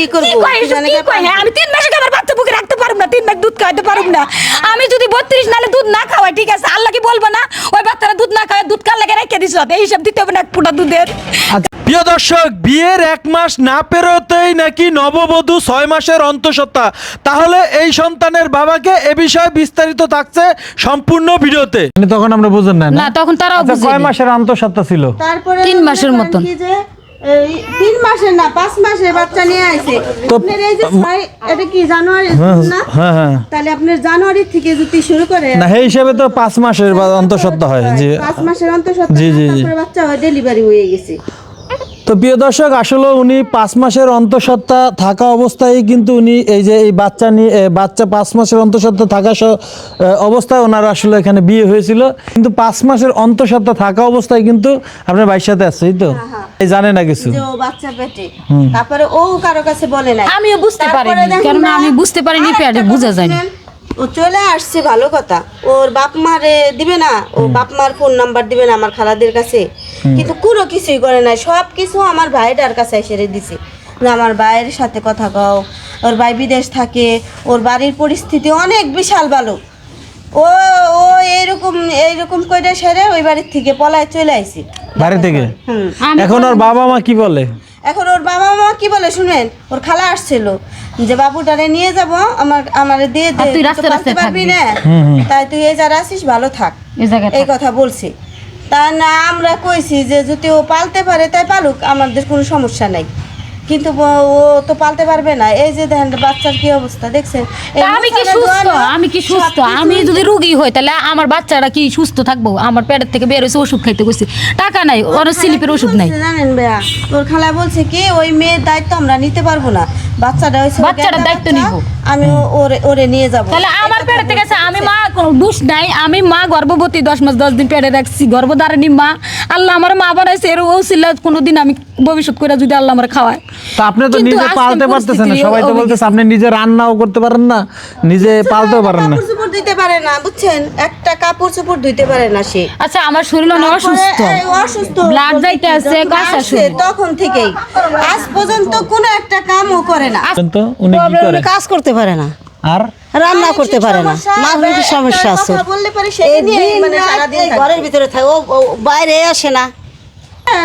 কি করব আমি 3 মাসে আমার বাচ্চা বুকে রাখতে পারব না 3 মাস দুধ খাওয়াতে পারব না আমি যদি 32 নালে দুধ না খাওয়াই ঠিক আছে আল্লাহ কি বলবো না ওই বাচ্চারা দুধ না খাওয়ায় দুধ কাল লাগে রেখে দিছ এই হিসাব দিতে হবে না পুটা দুধের। প্রিয় দর্শক, বিয়ের 1 মাস না পেরোতেই নাকি নববধূ 6 মাসের অন্তঃসত্ত্বা। তাহলে এই সন্তানের বাবাকে এ বিষয়ে বিস্তারিত থাকছে সম্পূর্ণ ভিডিওতে। তখন আমরা বুঝেন না না তখন তারাও বুঝে কয় মাসের অন্তঃসত্ত্বা ছিল? তারপরে 3 মাসের মতন। কি যে 3 মাসের না 5 মাসের বাচ্চা নিয়ে আইছে আপনার এই যে এটা কি জানুয়ারি না? হ্যাঁ হ্যাঁ তাহলে আপনার জানুয়ারি থেকে যদি শুরু করে না সেই হিসাবে তো 5 মাসের অন্তঃসত্ত্বা হয় জি 5 মাসের অন্তঃসত্ত্বা জি, জি, জি। তারপরে বাচ্চা হয় ডেলিভারি হয়ে গেছে। তো প্রিয় দর্শক আসলে উনি 5 মাসের অন্তঃসত্ত্বা থাকা অবস্থায় কিন্তু উনি এই যে এই বাচ্চা নিয়ে বাচ্চা 5 মাসের অন্তঃসত্ত্বা থাকা অবস্থায় ওনার আসলে এখানে বিয়ে হয়েছিল কিন্তু 5 মাসের অন্তঃসত্ত্বা থাকা অবস্থায় কিন্তু আপনার ভাইয়ের সাথে আছে এই তো এই জানে না কিছু যে ও বাচ্চা পেটে তারপরে ও কারো কাছে বলে না আমিও বুঝতে পারিনি কারণ আমি বুঝতে পারিনি পেটে বোঝা যায় না ও চলে আসছে ভালো কথা ওর বাপ মারে দিবে না ও বাপ মার ফোন নাম্বার দিবে না আমার খালাদের কাছে কিন্তু কোনো কিছুই করে নাই সব কিছু আমার ভাইটার কাছে এসে দিছে যে আমার ভাইয়ের সাথে কথা কও ওর ভাই বিদেশ থাকে ওর বাড়ির পরিস্থিতি অনেক বিশাল ভালো ও ও এইরকম কইটা সেরে ওই বাড়ির থেকে পলায় চলে আইছে বাড়ি থেকে এখন ওর বাবা মা কি বলে এখন ওর বাবা মা কি বলে শুনেন ওর খালা আসছিল যে বাবুটারে নিয়ে যাব আমারে দিয়ে দে তুই রাস্তায় রাস্তায় পারবি না তাই তুই এই যারা আসিস ভালো থাক এই জায়গায় এই কথা বলছি তা না আমরা কইছি যে যদি ও পালতে পারে তাই পালুক আমাদের কোনো সমস্যা নাই কিন্তু ও তো পালতে পারবে না এই যে দেখেন বাচ্চার কি অবস্থা দেখছেন আমি কি সুস্থ আমি যদি রোগী হই তাহলে আমার বাচ্চারা কি সুস্থ থাকবো আমার পেটের থেকে বের হইছে ওষুধ খাইতে কইছি টাকা নাই ওর স্লিপের ওষুধ নাই জানেন ভাইয়া ওর খালা বলছে কি ওই মেয়ের দায়িত্ব আমরা নিতে পারবো না বাচ্চাটার দায়িত্ব নিব আমি ওরে নিয়ে যাব তাহলে আমার পেটের থেকে আমি মা কোনো দোষ নাই আমি মা গর্ভবতী 10 মাস 10 দিন পেটে রাখছি গর্ভধারিণী মা আল্লাহ আমার মা বানাইছে এর ও ছিল কোনোদিন আমি ভবিষ্যৎ করে যদি আল্লাহ আমার খাওয়ায় তো আপনি তো নিজে পালতে পারতেছেন না সবাই তো বলতেছে আপনি নিজে রান্নাও করতে পারেন না নিজে পালতেও পারেন না কাপড় চোপড় দিতে পারে না বুঝছেন একটা কাপড় চোপড় দিতে পারে না সে আচ্ছা আমার শরীর অসুস্থ ব্লাড যাইতে আছে কাঁচা শরীর তখন থেকেই আজ পর্যন্ত কোনো একটা কামও করে না তো উনি কি করে কাজ করতে পারে না আর রান্না করতে পারে না মানসিক সমস্যা আছে বললে পারে সে নিয়ে মানে সারা দিন ঘরের ভিতরে থাকে ও বাইরে আসে না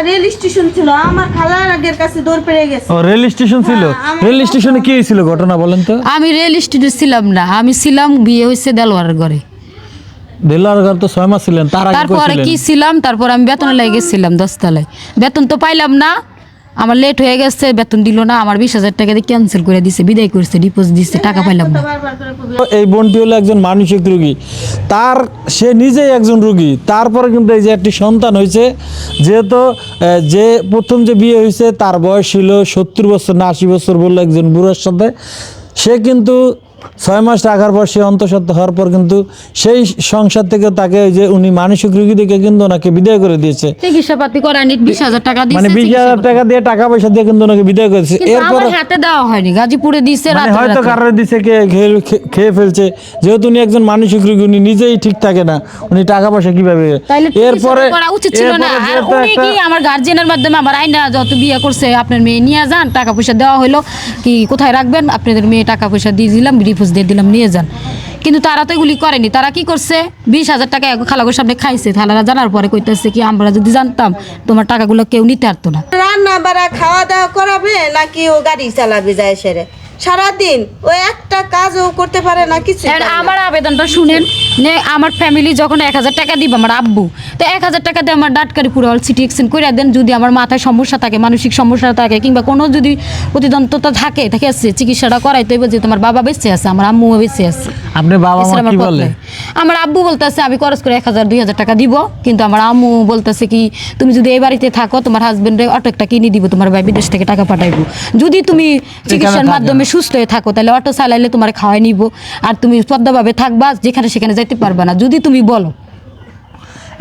রেল স্টেশন ছিল আমার খালার আগের কাছে দৌড় পেরে গেছে ও রেল স্টেশন ছিল রেল স্টেশনে কি হয়েছিল ঘটনা বলেন তো আমি রেল স্টেশনে ছিলাম না আমি ছিলাম বিয়ে হইছে দেলোয়ারের ঘরে দেলোয়ার ঘর তো 6 মাস ছিলেন তারপরে কি ছিলাম তারপর আমি বেতনে লেগে গেছিলাম 10 তলায় বেতন তো পাইলাম না আমার লেট হয়ে গেছে বেতন দিল না আমার 20,000 টাকা দিয়ে ক্যান্সেল করে দিছে বিদায় করছে ডিপোজিট দিছে টাকা পাইলাম না এই বোনটি হলো একজন মানসিক রোগী সে নিজেই একজন রোগী তারপরে কিন্তু এই যে একটি সন্তান হয়েছে যেহেতু যে প্রথম যে বিয়ে হয়েছে তার বয়স ছিল 70 বছর না 80 বছর বললো একজন বুড়োর সাথে সে কিন্তু 6 মাস রাখার পর সে অন্তঃসত্ত্বা হওয়ার পর কিন্তু সেই সংসার থেকে তাকে যে উনি মানসিক রোগী দেখে কিন্তু ওনাকে বিদায় করে দিয়েছে চিকিৎসাপাতি করানি 20,000 টাকা দিয়েছে মানে 20,000 টাকা দিয়ে টাকা পয়সা দিয়ে কিন্তু ওনাকে বিদায় করেছে এরপর আমার হাতে দেওয়া হয়নি গাজীপুরে দিয়েছে রাতে হয়তো কারোর দিছে খেয়ে ফেলছে যেহেতু উনি একজন মানসিক রোগী উনি নিজেই ঠিক থাকে না উনি টাকা পয়সা কিভাবে এরপরে করা উচিত ছিল না আর উনি কি আমার গার্জিয়ানের মাধ্যমে আমার আইনা যত বিয়ে করছে আপনার মেয়ে নিয়ে যান টাকা পয়সা দেওয়া হলো কি কোথায় রাখবেন আপনাদের মেয়ে টাকা পয়সা দিয়ে দিলাম ডিপোজিট দিয়ে দিলাম নিয়ে যান কিন্তু তারা তো এগুলি করেনি তারা কি করছে 20,000 টাকা খালাগোর সামনে খাইছে খালারা জানার পরে কইতেছে কি আমরা যদি জানতাম তোমার টাকাগুলো কেউ নিতে পারতো না রান্না বাড়া খাওয়া দাওয়া করাবে নাকি ও গাড়ি চালাবে যায় সেরে সারাদিন ও একটা কাজও করতে পারে না কিছু আমার আবেদনটা শুনেন আমার ফ্যামিলি যখন 1,000 টাকা দিব আমার আব্বু তো 1,000 টাকা দিয়ে আমার ডাটকারি পুরো সিটি এক্সচেঞ্জ করে দেন যদি আমার মাথায় সমস্যা থাকে মানসিক সমস্যা থাকে কিংবা কোনো যদি প্রতিদ্বন্দ্বিতা থাকে আছে চিকিৎসাটা করাইতে হইব যে তোমার বাবা বেঁচে আছে আমার আম্মু বেঁচে আছে আপনি বাবা মা কি বলে আমার আব্বু বলতেছে আমি খরচ করে 1,000 2,000 টাকা দিব কিন্তু আমার আম্মু বলতেছে কি তুমি যদি এই বাড়িতে থাকো তোমার হাজবেন্ডে অটো একটা কিনে দিব তোমার ভাই বিদেশ থেকে টাকা পাঠাইবো যদি তুমি চিকিৎসার মাধ্যমে সুস্থ হয়ে থাকো তাহলে অটো চালাইলে তোমার খাওয়াই নিব আর তুমি পদ্মাভাবে থাকবা যেখানে সেখানে যাইতে পারবা না যদি তুমি বলো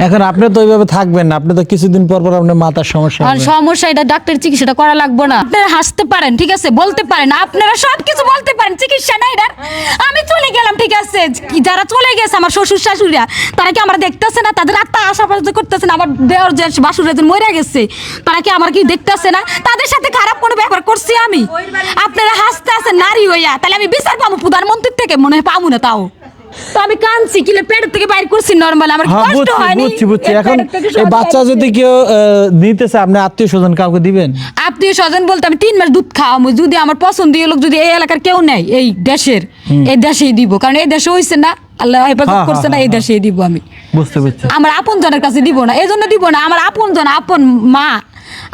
এখন আপনি তো ওইভাবে থাকবেন না, আপনি তো কিছুদিন পর পর আপনার মাথার সমস্যা আর হবে। সমস্যা এটা ডাক্তার চিকিৎসাটা করা লাগবে না। আপনারা হাসতে পারেন, ঠিক আছে, বলতে পারেন, আপনারা সব কিছু বলতে পারেন, চিকিৎসা নাই এটার। আমি চলে গেলাম, ঠিক আছে, কি যারা চলে গেছে আমার শ্বশুর শাশুড়িরা, তারা কি আমার দেখতেছে না? তাদের আত্মা আশাপাশে করতেছে না? আমার দেওর যে বাসুরা যে মরে গেছে, তারা কি আমার কি দেখতেছে না? তাদের সাথে খারাপ কোনো ব্যবহার করছি আমি? আপনারা হাসতে আছেন নারী হইয়া, তাহলে আমি বিচার পাবো প্রধানমন্ত্রীর থেকে? মনে হয় পাবো না। তাও তো আমি কাঁদছি, কিলে পেট থেকে বাইর করছি নরমাল, আমার হ্যাঁ কষ্ট হয়নি। বুঝছি। এর এখন পেটের থেকে এই সব বাচ্চা বাইর যদি কেউ নিতেছে, আপনি আত্মীয় স্বজন কাউকে দিবেন? আত্মীয় স্বজন বলতে আমি 3 মাস দুধ খাওয়াবো, যদি আমার পছন্দীয় লোক, যদি এই এলাকার কেউ নেই, এই দেশের, এই দেশেই দিব, কারণ এই দেশে হইছে না, আল্লাহ হেফাজত হ্যাঁ, করছে না, এই দেশেই দিব আমি। বুঝতে পারছি। আমার আপন জনের কাছে দিব না, এই জন্য দিব না, আমার আপন জন, আপন মা,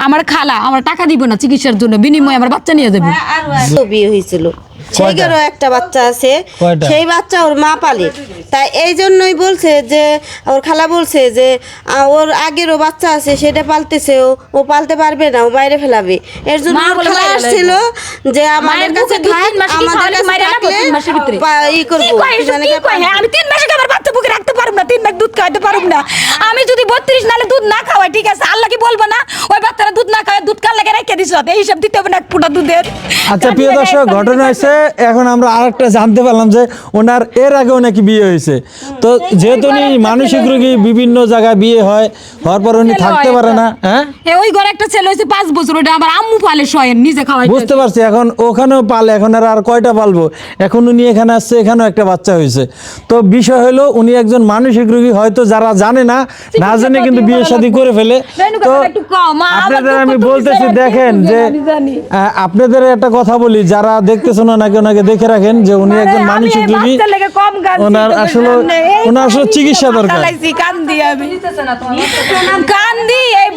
আমার খালা আমার টাকা দিব না চিকিৎসার জন্য, বিনিময়ে আমার বাচ্চা নিয়ে যাবে। তো বিয়ে হয়েছিল, সেইটারও একটা বাচ্চা আছে, কয়টা? সেই বাচ্চা ওর মা পালে। তাই এই জন্যই বলছে যে, ওর খালা বলছে যে ওর আগেরও বাচ্চা আছে, সেটা পালতেছে, ও পালতে পারবে না, ও বাইরে ফেলাবে। এর জন্য মা ওর বলে খালা বাইরে আসছিল যে আমাদের মায়ের কাছে বুকে 3 মাস কি আমাদের খাওয়ালে কাছে মাইরা লাগবে, থাকলে 3 মাসের ভিতরে। ই করবো, কি কয় এসব, কি কয়? হ্যাঁ, আমি 3 মাসে কি আমার বাচ্চা বুকে রাখতে পারব না? 3 মাস দুধ খাওয়াতে পারব না? আমি যদি 32 নালে দুধ না খাওয়াই, ঠিক আছে, আল্লাহ কি বলবো না ওই বাচ্চারা দুধ না খাওয়ায় দুধ কার লাগে রেখে দিছ? এই হিসাব দিতে হবে না এক ফুটা দুধের। আচ্ছা প্রিয় দর্শক, ঘটনা হয়েছে, এখন আমরা আরেকটা জানতে পারলাম যে ওনার এর আগেও নাকি বিয়ে হয়েছে। তো যেহেতু উনি মানসিক রোগী, বিভিন্ন জায়গায় বিয়ে হয়, হওয়ার পর উনি থাকতে পারে না। হ্যাঁ, ওই ঘরে একটা ছেলে হয়েছে 5 বছর, ওটা আমার আম্মু পালে শয়েন, নিজে খাওয়াই। বুঝতে পারছি। এখন ওখানেও পালে, এখন আর কয়টা পালবো? এখন উনি এখানে আসছে, এখানেও একটা বাচ্চা হয়েছে। তো বিষয় হলো উনি একজন মানসিক রোগী, হয়তো যারা জানে না, না জানে কিন্তু বিয়ে শাদী করে ফেলে। তো আপনাদের আমি বলতেছি, দেখেন যে আপনাদের একটা কথা বলি, যারা দেখতেছেন ওনাকে, ওনাকে দেখে রাখেন যে উনি একজন মানসিক রোগী, ওনার আসলে চিকিৎসা দরকার। কান্দি আমি, কান্দি এই